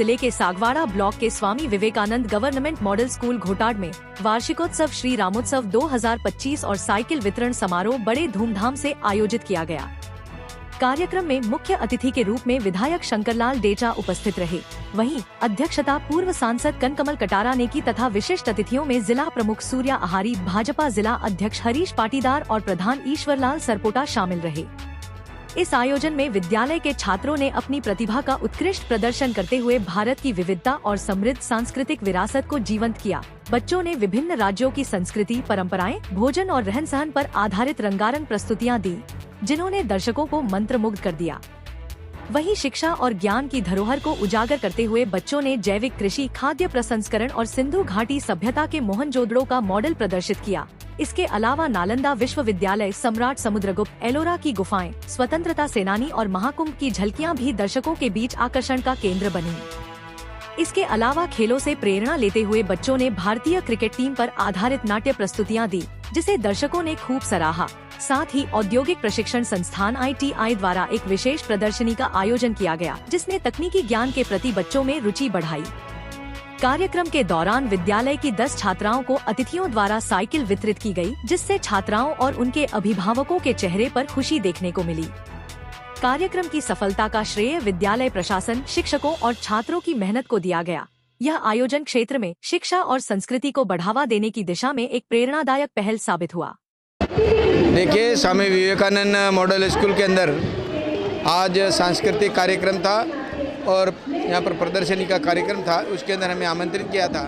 जिले के सागवाड़ा ब्लॉक के Swami Vivekananda government model school घोटाड में वार्षिकोत्सव श्री रामोत्सव 2025 और साइकिल वितरण समारोह बड़े धूमधाम से आयोजित किया गया। कार्यक्रम में मुख्य अतिथि के रूप में विधायक शंकरलाल डेचा उपस्थित रहे। वहीं अध्यक्षता पूर्व सांसद कनकमल कटारा ने की तथा विशिष्ट अतिथियों में जिला प्रमुख सूर्या आहारी, भाजपा जिला अध्यक्ष हरीश पाटीदार और प्रधान ईश्वरलाल सरपोटा शामिल रहे। इस आयोजन में विद्यालय के छात्रों ने अपनी प्रतिभा का उत्कृष्ट प्रदर्शन करते हुए भारत की विविधता और समृद्ध सांस्कृतिक विरासत को जीवंत किया। बच्चों ने विभिन्न राज्यों की संस्कृति, परंपराएं, भोजन और रहन सहन पर आधारित रंगारंग प्रस्तुतियां दी, जिन्होंने दर्शकों को मंत्रमुग्ध कर दिया। वहीं शिक्षा और ज्ञान की धरोहर को उजागर करते हुए बच्चों ने जैविक कृषि, खाद्य प्रसंस्करण और सिंधु घाटी सभ्यता के मोहनजोदड़ो का मॉडल प्रदर्शित किया। इसके अलावा नालंदा विश्वविद्यालय, सम्राट समुद्रगुप्त, एलोरा की गुफाएं, स्वतंत्रता सेनानी और महाकुंभ की झलकियां भी दर्शकों के बीच आकर्षण का केंद्र बनी। इसके अलावा खेलों से प्रेरणा लेते हुए बच्चों ने भारतीय क्रिकेट टीम पर आधारित नाट्य प्रस्तुतियां दी, जिसे दर्शकों ने खूब सराहा। साथ ही औद्योगिक प्रशिक्षण संस्थान ITI द्वारा एक विशेष प्रदर्शनी का आयोजन किया गया, जिसने तकनीकी ज्ञान के प्रति बच्चों में रुचि बढ़ाई। कार्यक्रम के दौरान विद्यालय की 10 छात्राओं को अतिथियों द्वारा साइकिल वितरित की गई, जिससे छात्राओं और उनके अभिभावकों के चेहरे पर खुशी देखने को मिली। कार्यक्रम की सफलता का श्रेय विद्यालय प्रशासन, शिक्षकों और छात्रों की मेहनत को दिया गया। यह आयोजन क्षेत्र में शिक्षा और संस्कृति को बढ़ावा देने की दिशा में एक प्रेरणादायक पहल साबित हुआ। देखिए, स्वामी विवेकानंद मॉडल स्कूल के अंदर आज सांस्कृतिक कार्यक्रम था और यहाँ पर प्रदर्शनी का कार्यक्रम था। उसके अंदर हमें आमंत्रित किया था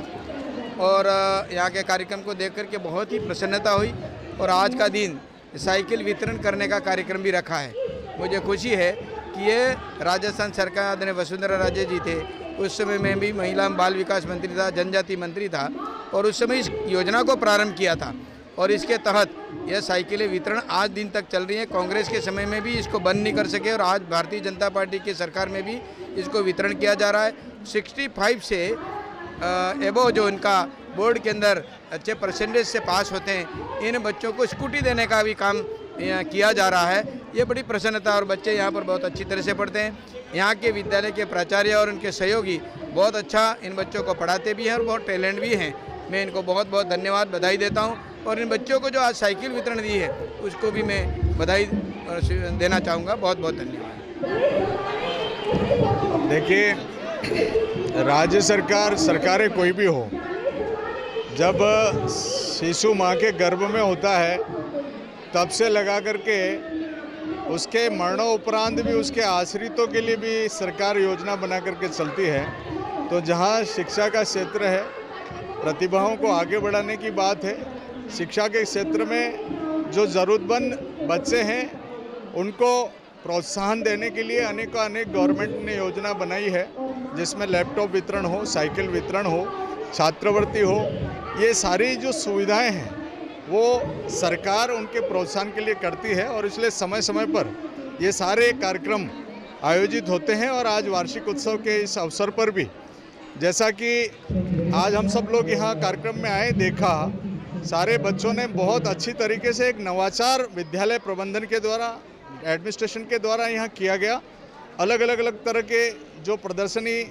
और यहाँ के कार्यक्रम को देख करके बहुत ही प्रसन्नता हुई। और आज का दिन साइकिल वितरण करने का कार्यक्रम भी रखा है। मुझे खुशी है कि ये राजस्थान सरकार ने वसुंधरा राजे जी थे, उस समय मैं भी महिला बाल विकास मंत्री था, जनजाति मंत्री था और उस समय इस योजना को प्रारंभ किया था। और इसके तहत यह साइकिलें वितरण आज दिन तक चल रही है। कांग्रेस के समय में भी इसको बंद नहीं कर सके और आज भारतीय जनता पार्टी की सरकार में भी इसको वितरण किया जा रहा है। 65 से एबो जो इनका बोर्ड के अंदर अच्छे परसेंटेज से पास होते हैं, इन बच्चों को स्कूटी देने का भी काम किया जा रहा है। ये बड़ी प्रसन्नता और बच्चे यहाँ पर बहुत अच्छी तरह से पढ़ते हैं। यहाँ के विद्यालय के प्राचार्य और उनके सहयोगी बहुत अच्छा इन बच्चों को पढ़ाते भी हैं और बहुत टैलेंट भी हैं। मैं इनको बहुत बहुत धन्यवाद, बधाई देता हूँ। और इन बच्चों को जो आज साइकिल वितरण दी है उसको भी मैं बधाई देना चाहूँगा। बहुत बहुत धन्यवाद। देखिए, राज्य सरकार, सरकारें कोई भी हो, जब शिशु माँ के गर्भ में होता है तब से लगा करके उसके मरणोपरांत भी उसके आश्रितों के लिए भी सरकार योजना बना करके चलती है। तो जहाँ शिक्षा का क्षेत्र है, प्रतिभाओं को आगे बढ़ाने की बात है। शिक्षा के क्षेत्र में जो ज़रूरतमंद बच्चे हैं उनको प्रोत्साहन देने के लिए अनेक गवर्नमेंट ने योजना बनाई है, जिसमें लैपटॉप वितरण हो, साइकिल वितरण हो, छात्रवृत्ति हो। ये सारी जो सुविधाएं हैं वो सरकार उनके प्रोत्साहन के लिए करती है और इसलिए समय समय पर ये सारे कार्यक्रम आयोजित होते हैं। और आज वार्षिक उत्सव के इस अवसर पर भी, जैसा कि आज हम सब लोग यहाँ कार्यक्रम में आए, देखा सारे बच्चों ने बहुत अच्छी तरीके से एक नवाचार विद्यालय प्रबंधन के द्वारा, एडमिनिस्ट्रेशन के द्वारा यहाँ किया गया। अलग अलग तरह के जो प्रदर्शनी,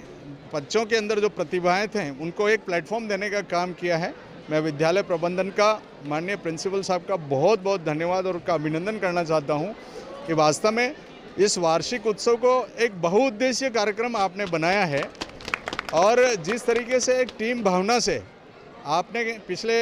बच्चों के अंदर जो प्रतिभाएं थे उनको एक प्लेटफॉर्म देने का काम किया है। मैं विद्यालय प्रबंधन का, माननीय प्रिंसिपल साहब का बहुत बहुत धन्यवाद और उनका अभिनंदन करना चाहता हूँ कि वास्तव में इस वार्षिक उत्सव को एक बहुउद्देशीय कार्यक्रम आपने बनाया है। और जिस तरीके से एक टीम भावना से आपने पिछले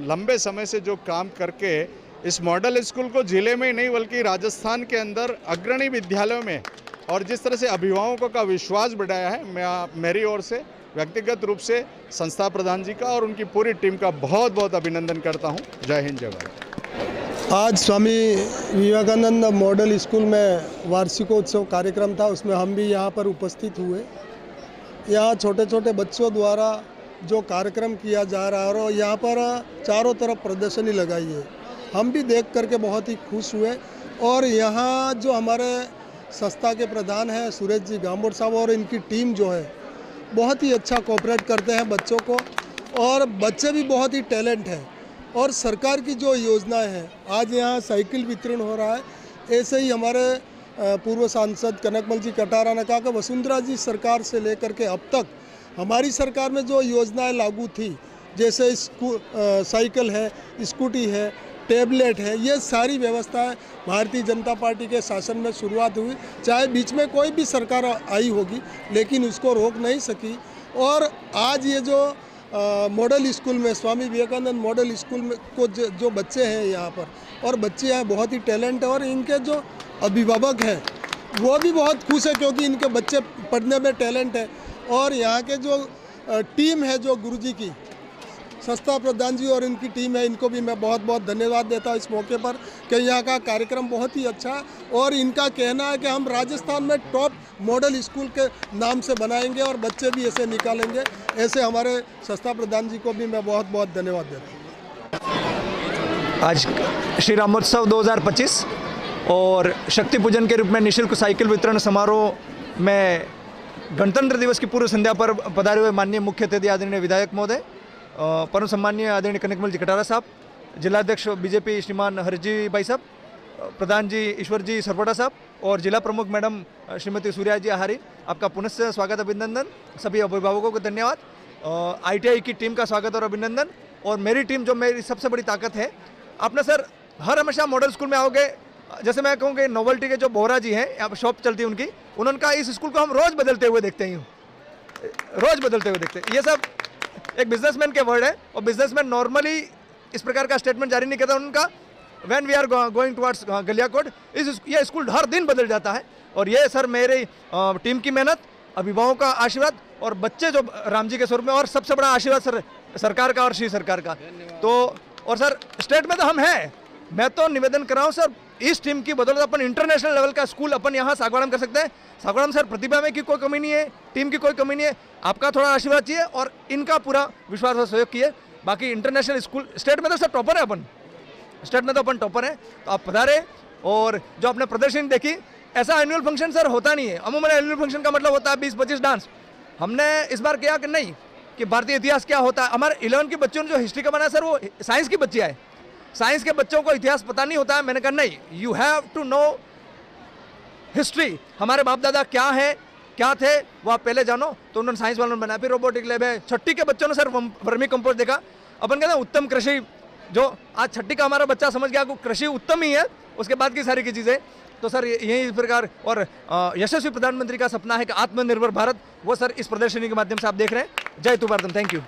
लंबे समय से जो काम करके इस मॉडल स्कूल को जिले में ही नहीं बल्कि राजस्थान के अंदर अग्रणी विद्यालयों में, और जिस तरह से अभिभावकों का विश्वास बढ़ाया है, मैं मेरी ओर से व्यक्तिगत रूप से संस्था प्रधान जी का और उनकी पूरी टीम का बहुत बहुत अभिनंदन करता हूं। जय हिंद, जय भारत। आज स्वामी विवेकानंद मॉडल स्कूल में वार्षिकोत्सव कार्यक्रम था, उसमें हम भी यहाँ पर उपस्थित हुए। यहाँ छोटे छोटे बच्चों द्वारा जो कार्यक्रम किया जा रहा है और यहाँ पर चारों तरफ प्रदर्शनी लगाई है, हम भी देख करके बहुत ही खुश हुए। और यहाँ जो हमारे संस्था के प्रधान हैं सुरेश जी गांबोर साहब और इनकी टीम जो है बहुत ही अच्छा कोऑपरेट करते हैं बच्चों को, और बच्चे भी बहुत ही टैलेंट हैं। और सरकार की जो योजनाएं हैं, आज यहाँ साइकिल वितरण हो रहा है, ऐसे ही हमारे पूर्व सांसद कनकमल जी कटारा ने कहा कि वसुंधरा जी सरकार से लेकर के अब तक हमारी सरकार में जो योजनाएं लागू थी, जैसे साइकिल है, स्कूटी है, टैबलेट है, ये सारी व्यवस्थाएं भारतीय जनता पार्टी के शासन में शुरुआत हुई। चाहे बीच में कोई भी सरकार आई होगी, लेकिन उसको रोक नहीं सकी। और आज ये जो मॉडल स्कूल में, स्वामी विवेकानंद मॉडल स्कूल में को जो बच्चे हैं यहाँ पर और बच्चे हैं, बहुत ही टैलेंट है। और इनके जो अभिभावक हैं वो भी बहुत खुश है, क्योंकि इनके बच्चे पढ़ने में टैलेंट है। और यहाँ के जो टीम है, जो गुरुजी की सस्ता प्रधान जी और इनकी टीम है, इनको भी मैं बहुत बहुत धन्यवाद देता हूँ इस मौके पर कि यहाँ का कार्यक्रम बहुत ही अच्छा है। और इनका कहना है कि हम राजस्थान में टॉप मॉडल स्कूल के नाम से बनाएंगे और बच्चे भी ऐसे निकालेंगे। ऐसे हमारे सस्ता प्रधान जी को भी मैं बहुत बहुत धन्यवाद देता हूँ। आज श्री रामोत्सव 2025 और शक्ति पूजन के रूप में निःशुल्क साइकिल वितरण समारोह में गणतंत्र दिवस की पूर्व संध्या पर पधारे हुए माननीय मुख्य अतिथि आदरणीय विधायक महोदय, परम सम्मानीय आदरणीय कनकमल जी कटारा साहब, जिलाध्यक्ष बीजेपी श्रीमान हरजी भाई साहब, प्रधान जी ईश्वर जी सरपोटा साहब और जिला प्रमुख मैडम श्रीमती सूर्या जी आहारी, आपका पुनः स्वागत अभिनंदन। सभी अभिभावकों को धन्यवाद। ITI की टीम का स्वागत और अभिनंदन। और मेरी टीम जो मेरी सबसे बड़ी ताकत है, आपने सर हर हमेशा मॉडल स्कूल में आओगे, जैसे मैं कहूँ कि नोवेल्टी के जो बोहरा जी हैं, यहाँ पर शॉप चलती है उनकी, उन्होंने कहा इस स्कूल को हम रोज़ बदलते हुए देखते हैं, रोज़ बदलते हुए देखते हैं। ये सब एक बिजनेसमैन के वर्ड है और बिजनेसमैन नॉर्मली इस प्रकार का स्टेटमेंट जारी नहीं करता। उनका when we are going towards Galiyakot, ये स्कूल हर दिन बदल जाता है। और ये सर मेरी टीम की मेहनत, अभिभावकों का आशीर्वाद और बच्चे जो राम जी के स्वरूप में, और सबसे बड़ा आशीर्वाद सर सरकार का और श्री सरकार का। तो और सर स्टेट में तो हम हैं, मैं तो निवेदन कर रहा हूँ सर, इस टीम की बदौलत अपन इंटरनेशनल लेवल का स्कूल अपन यहाँ सागवाड़ा में कर सकते हैं। सागवाड़ा में सर प्रतिभा में की कोई कमी नहीं है, टीम की कोई कमी नहीं है, आपका थोड़ा आशीर्वाद चाहिए और इनका पूरा विश्वास और सहयोग किए। बाकी इंटरनेशनल स्कूल स्टेट में तो सर टॉपर है, अपन स्टेट में तो अपन टॉपर हैं। तो आप पधारे और जो आपने प्रदर्शनी देखी, ऐसा एनुअल फंक्शन सर होता नहीं है। अमूमन एनुअल फंक्शन का मतलब होता है 20-25 डांस। हमने इस बार किया कि नहीं, कि भारतीय इतिहास क्या होता है। हमारे 11 की बच्चों ने जो हिस्ट्री का बनाया सर, वो साइंस की बच्चियाँ है, साइंस के बच्चों को इतिहास पता नहीं होता है। मैंने कहा नहीं, you have to know history, हमारे बाप दादा क्या है, क्या थे, वो आप पहले जानो। तो उन्होंने साइंस वालों ने बनाया। फिर रोबोटिक लैब है। 6ठी के बच्चों ने सर वर्मी कंपोस्ट देखा। अपन कहते हैं उत्तम कृषि, जो आज 6ठी का हमारा बच्चा समझ गया कि कृषि उत्तम ही है, उसके बाद की सारी की चीज़ें। तो सर यही इस प्रकार, और यशस्वी प्रधानमंत्री का सपना है कि आत्मनिर्भर भारत, वो सर इस प्रदर्शनी के माध्यम से आप देख रहे हैं। जय तु भारतम। Thank you.